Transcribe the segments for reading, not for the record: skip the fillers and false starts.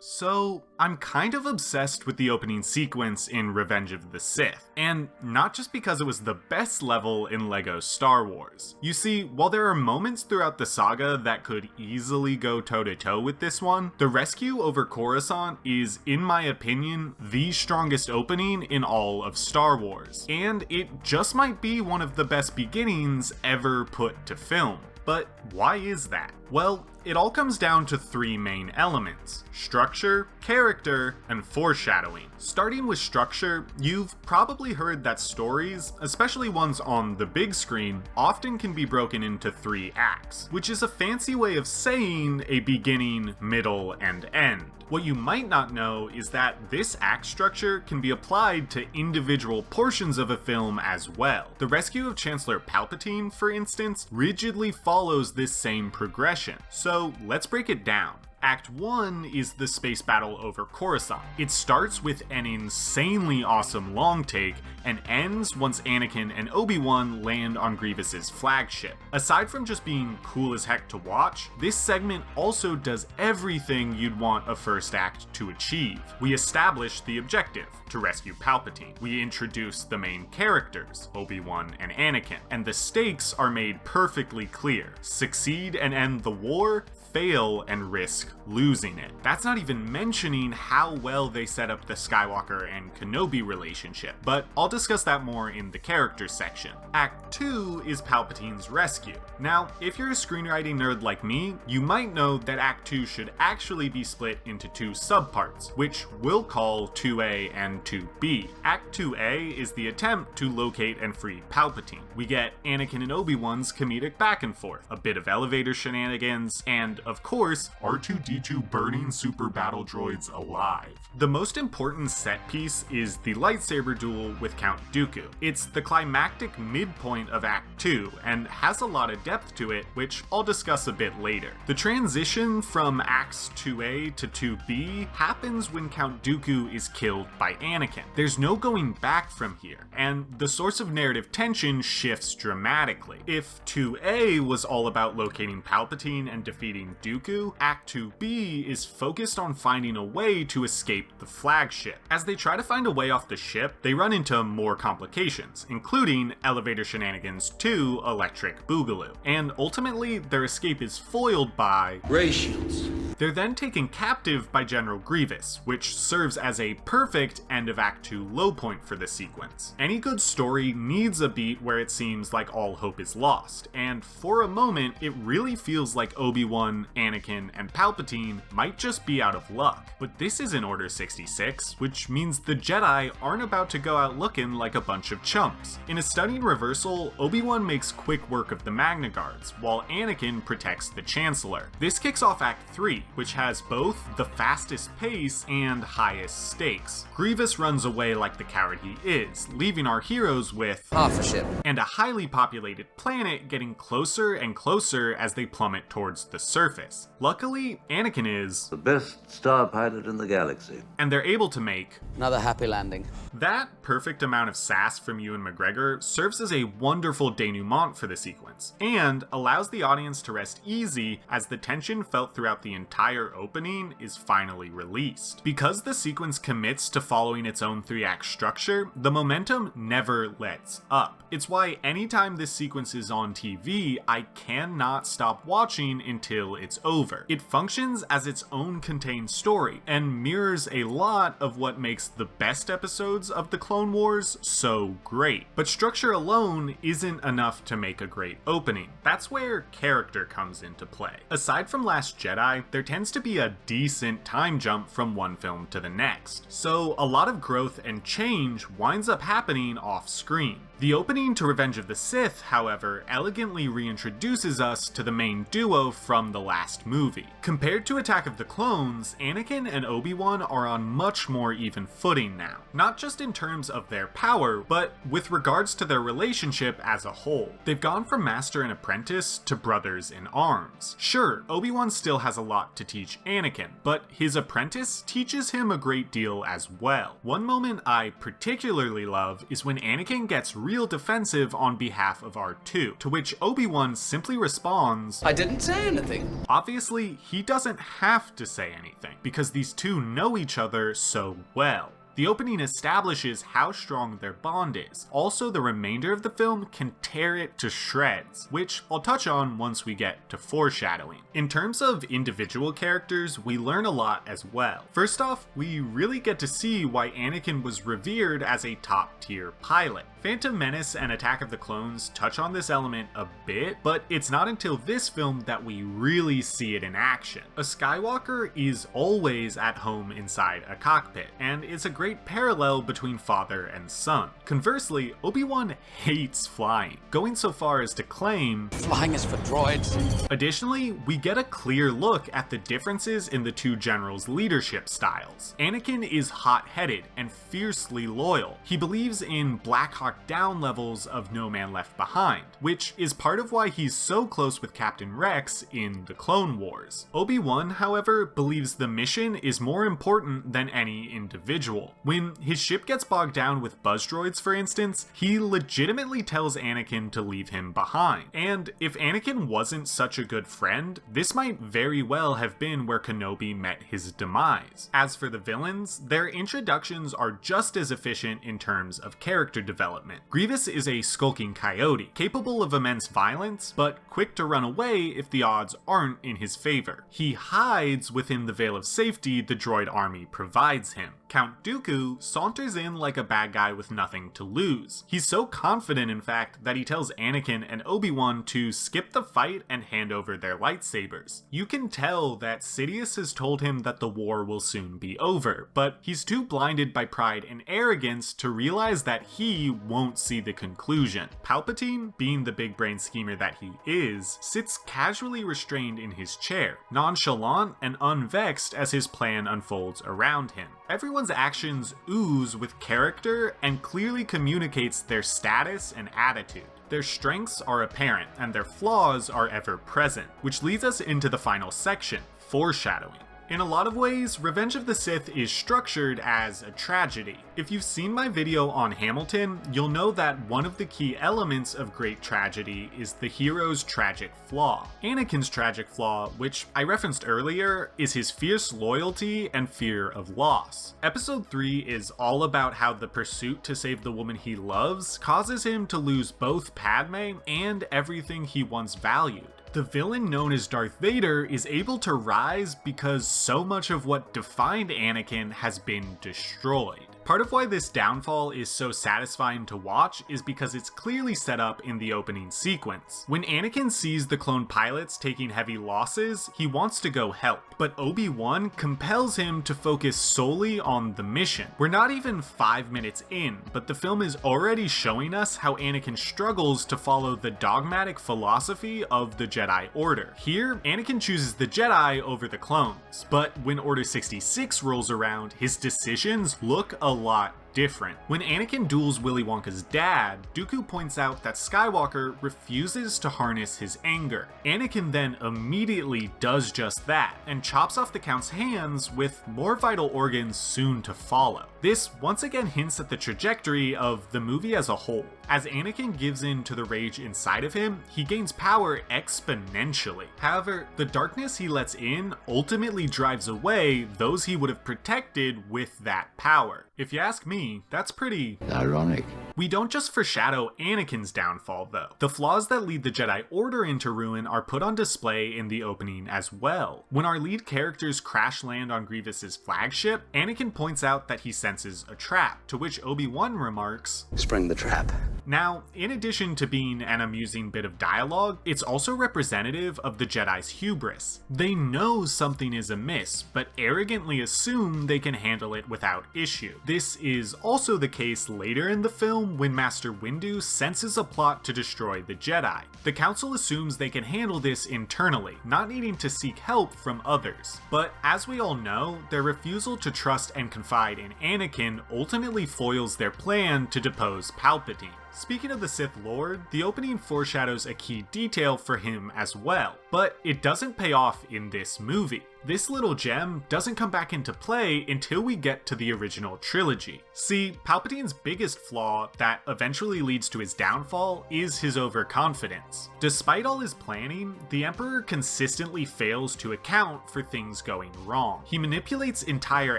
So, I'm kind of obsessed with the opening sequence in Revenge of the Sith, and not just because it was the best level in LEGO Star Wars. You see, while there are moments throughout the saga that could easily go toe-to-toe with this one, the rescue over Coruscant is, in my opinion, the strongest opening in all of Star Wars, and it just might be one of the best beginnings ever put to film. But why is that? Well, it all comes down to three main elements: structure, character, and foreshadowing. Starting with structure, you've probably heard that stories, especially ones on the big screen, often can be broken into 3 acts, which is a fancy way of saying a beginning, middle, and end. What you might not know is that this act structure can be applied to individual portions of a film as well. The rescue of Chancellor Palpatine, for instance, rigidly follows this same progression. So let's break it down. Act 1 is the space battle over Coruscant. It starts with an insanely awesome long take and ends once Anakin and Obi-Wan land on Grievous's flagship. Aside from just being cool as heck to watch, this segment also does everything you'd want a first act to achieve. We establish the objective, to rescue Palpatine. We introduce the main characters, Obi-Wan and Anakin, and the stakes are made perfectly clear. Succeed and end the war, fail and risk losing it. That's not even mentioning how well they set up the Skywalker and Kenobi relationship, but I'll discuss that more in the characters section. Act 2 is Palpatine's rescue. Now, if you're a screenwriting nerd like me, you might know that Act 2 should actually be split into 2 subparts, which we'll call 2A and 2B. Act 2A is the attempt to locate and free Palpatine. We get Anakin and Obi-Wan's comedic back and forth, a bit of elevator shenanigans, and of course, R2-D2 burning super battle droids alive. The most important set piece is the lightsaber duel with Count Dooku. It's the climactic midpoint of Act 2, and has a lot of depth to it, which I'll discuss a bit later. The transition from Acts 2A to 2B happens when Count Dooku is killed by Anakin. There's no going back from here, and the source of narrative tension shifts dramatically. If 2A was all about locating Palpatine and defeating Dooku, Act 2B is focused on finding a way to escape the flagship. As they try to find a way off the ship, they run into more complications, including elevator shenanigans to Electric Boogaloo, and ultimately their escape is foiled by ray shields. They're then taken captive by General Grievous, which serves as a perfect end of Act 2 low point for the sequence. Any good story needs a beat where it seems like all hope is lost, and for a moment it really feels like Obi-Wan, Anakin, and Palpatine might just be out of luck. But this isn't Order 66, which means the Jedi aren't about to go out looking like a bunch of chumps. In a stunning reversal, Obi-Wan makes quick work of the Magna Guards, while Anakin protects the Chancellor. This kicks off Act 3, which has both the fastest pace and highest stakes. Grievous runs away like the coward he is, leaving our heroes with half a ship and a highly populated planet getting closer and closer as they plummet towards the surface. Luckily, Anakin is the best star pilot in the galaxy, and they're able to make another happy landing. That perfect amount of sass from Ewan McGregor serves as a wonderful denouement for the sequence, and allows the audience to rest easy as the tension felt throughout the entire opening is finally released. Because the sequence commits to following its own 3-act structure, the momentum never lets up. It's why anytime this sequence is on TV, I cannot stop watching until it's over. It functions as its own contained story, and mirrors a lot of what makes the best episodes of the Clone Wars so great. But structure alone isn't enough to make a great opening. That's where character comes into play. Aside from Last Jedi, there tends to be a decent time jump from one film to the next, so a lot of growth and change winds up happening off screen. The opening to Revenge of the Sith, however, elegantly reintroduces us to the main duo from the last movie. Compared to Attack of the Clones, Anakin and Obi-Wan are on much more even footing now. Not just in terms of their power, but with regards to their relationship as a whole. They've gone from master and apprentice to brothers in arms. Sure, Obi-Wan still has a lot to teach Anakin, but his apprentice teaches him a great deal as well. One moment I particularly love is when Anakin gets real defensive on behalf of R2, to which Obi-Wan simply responds, I didn't say anything. Obviously, he doesn't have to say anything, because these two know each other so well. The opening establishes how strong their bond is. Also, the remainder of the film can tear it to shreds, which I'll touch on once we get to foreshadowing. In terms of individual characters, we learn a lot as well. First off, we really get to see why Anakin was revered as a top-tier pilot. Phantom Menace and Attack of the Clones touch on this element a bit, but it's not until this film that we really see it in action. A Skywalker is always at home inside a cockpit, and it's a great parallel between father and son. Conversely, Obi-Wan hates flying, going so far as to claim, Flying is for droids. Additionally, we get a clear look at the differences in the two generals' leadership styles. Anakin is hot-headed and fiercely loyal. He believes in Black Hawk Down levels of No Man Left Behind, which is part of why he's so close with Captain Rex in the Clone Wars. Obi-Wan, however, believes the mission is more important than any individual. When his ship gets bogged down with buzz droids, for instance, he legitimately tells Anakin to leave him behind. And if Anakin wasn't such a good friend, this might very well have been where Kenobi met his demise. As for the villains, their introductions are just as efficient in terms of character development. Grievous is a skulking coyote, capable of immense violence, but quick to run away if the odds aren't in his favor. He hides within the veil of safety the droid army provides him. Count Dooku saunters in like a bad guy with nothing to lose. He's so confident, in fact, that he tells Anakin and Obi-Wan to skip the fight and hand over their lightsabers. You can tell that Sidious has told him that the war will soon be over, but he's too blinded by pride and arrogance to realize that he won't see the conclusion. Palpatine, being the big brain schemer that he is, sits casually restrained in his chair, nonchalant and unvexed as his plan unfolds around him. Everyone's actions ooze with character and clearly communicates their status and attitude. Their strengths are apparent and their flaws are ever present, which leads us into the final section, foreshadowing. In a lot of ways, Revenge of the Sith is structured as a tragedy. If you've seen my video on Hamilton, you'll know that one of the key elements of great tragedy is the hero's tragic flaw. Anakin's tragic flaw, which I referenced earlier, is his fierce loyalty and fear of loss. Episode 3 is all about how the pursuit to save the woman he loves causes him to lose both Padme and everything he once valued. The villain known as Darth Vader is able to rise because so much of what defined Anakin has been destroyed. Part of why this downfall is so satisfying to watch is because it's clearly set up in the opening sequence. When Anakin sees the clone pilots taking heavy losses, he wants to go help, but Obi-Wan compels him to focus solely on the mission. We're not even 5 minutes in, but the film is already showing us how Anakin struggles to follow the dogmatic philosophy of the Jedi Order. Here, Anakin chooses the Jedi over the clones, but when Order 66 rolls around, his decisions look a lot different. When Anakin duels Willy Wonka's dad, Dooku points out that Skywalker refuses to harness his anger. Anakin then immediately does just that, and chops off the Count's hands with more vital organs soon to follow. This once again hints at the trajectory of the movie as a whole. As Anakin gives in to the rage inside of him, he gains power exponentially. However, the darkness he lets in ultimately drives away those he would have protected with that power. If you ask me, that's pretty Ironic. We don't just foreshadow Anakin's downfall, though. The flaws that lead the Jedi Order into ruin are put on display in the opening as well. When our lead characters crash land on Grievous's flagship, Anakin points out that he senses a trap, to which Obi-Wan remarks, Spring the trap. Now, in addition to being an amusing bit of dialogue, it's also representative of the Jedi's hubris. They know something is amiss, but arrogantly assume they can handle it without issue. This is also the case later in the film when Master Windu senses a plot to destroy the Jedi. The Council assumes they can handle this internally, not needing to seek help from others. But as we all know, their refusal to trust and confide in Anakin ultimately foils their plan to depose Palpatine. Speaking of the Sith Lord, the opening foreshadows a key detail for him as well, but it doesn't pay off in this movie. this little gem doesn't come back into play until we get to the original trilogy. See, Palpatine's biggest flaw that eventually leads to his downfall is his overconfidence. Despite all his planning, the Emperor consistently fails to account for things going wrong. He manipulates entire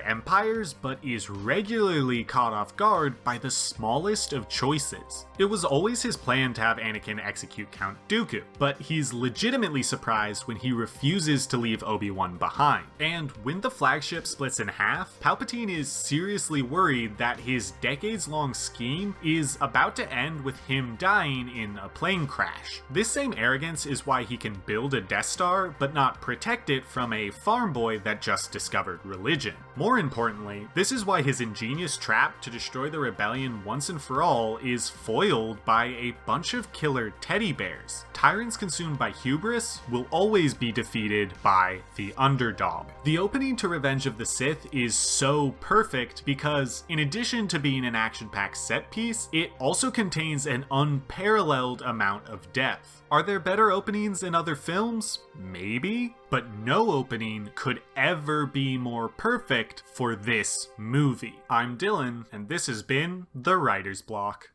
empires, but is regularly caught off guard by the smallest of choices. It was always his plan to have Anakin execute Count Dooku, but he's legitimately surprised when he refuses to leave Obi-Wan behind. And when the flagship splits in half, Palpatine is seriously worried that his decades-long scheme is about to end with him dying in a plane crash. This same arrogance is why he can build a Death Star, but not protect it from a farm boy that just discovered religion. More importantly, this is why his ingenious trap to destroy the rebellion once and for all is foiled by a bunch of killer teddy bears. Tyrants consumed by hubris will always be defeated by the underdog. The opening to Revenge of the Sith is so perfect because, in addition to being an action-packed set piece, it also contains an unparalleled amount of depth. Are there better openings in other films? Maybe, but no opening could ever be more perfect for this movie. I'm Dylan, and this has been The Writer's Block.